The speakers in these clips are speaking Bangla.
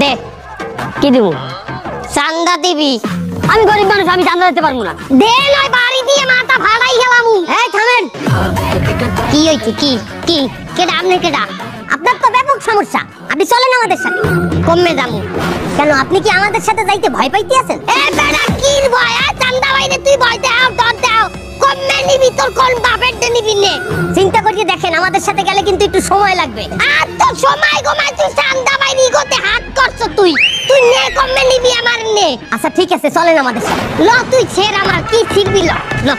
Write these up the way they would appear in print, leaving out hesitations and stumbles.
দে কি দিব? চান্দা দিবি? আমি গরিব মানুষ, আমি চান্দা দিতে পারবো না। দে নয় বাড়ি দিয়ে মাথা ফাড়াই গেলাম। এই থামেন। কি হইছে? কি কি কেডা? আপনি কেডা? আপনার তো ব্যাপক সমস্যা, আপনি চলেন আমাদের সাথে। কমে যামু কেন? আপনি কি আমাদের সাথে যাইতে ভয় পাইতে আছেন? এ বেটা কি ভয়? চান্দা বাইরে তুই ভয় দাও, ডর দাও। কমে নিবি তোর কোন বাপের দে নিবি নে? চিন্তা করিয়ে দেখেন, আমাদের সাথে গেলে কিন্তু একটু সময় লাগবে। আর তো সময় গমাই তুই চান্দা বাইরে গতে হাত করছ তুই। তুই নে কমে নিবি আমার নে। আচ্ছা ঠিক আছে চলেন আমাদের সাথে। ল তুই ছেড় আমার কি ছিড়বি ল। ল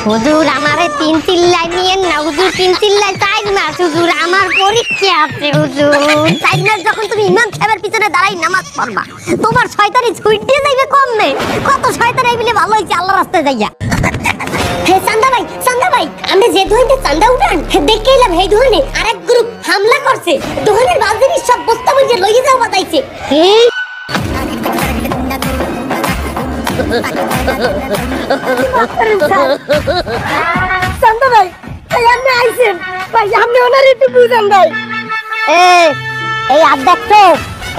হুজুর আমারে 3 লাইন নিয়েন না হুজুর, 3 লাইন 4 মাস হুজুর, আমার পরীক্ষা আছে হুজুর। 4 মাস যখন তুমি ইমাম সাহেবের পিছনে দাঁড়াই নামাজ পড়বা, তোমার শয়তানি ছুটে যাইবে কমনে। কত শয়তান আইবিলে ভালো হইছে আল্লাহর রাস্তায় যাইয়া। হে চান্দা ভাই আমি যে দোকানে চান্দা উঠান দেখে এলাম, এই দোকানে আরেক গ্রুপ হামলা করছে। দোকানের বাজারে সব বস্তা বইয়ে লইয়ে যাও বাতাইছে। চান্দা ভাই আপনি আইছেন ভাই, আপনি ওনার একটু বুঝান ভাই। এই আপ দেখছো,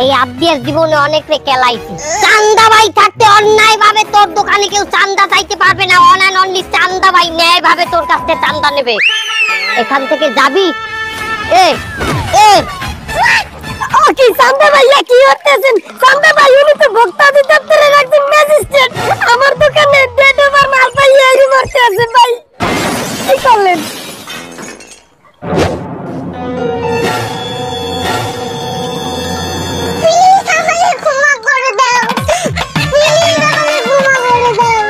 এই আব্দিয়ার জীবনে অনেক রে কেলাইছি। চান্দা ভাই থাকতে অন্যায় ভাবে তোর দোকানে কেউ চান্দা চাইতে পারবে না। অনলাইন অনলি চান্দা ভাই ন্যায় ভাবে তোর কাছ থেকে চান্দা নেবে। এখান থেকে যাবি। ও কি চান্দা ভাই কি করতেছেন? চান্দা ভাই উনি তো ভক্ত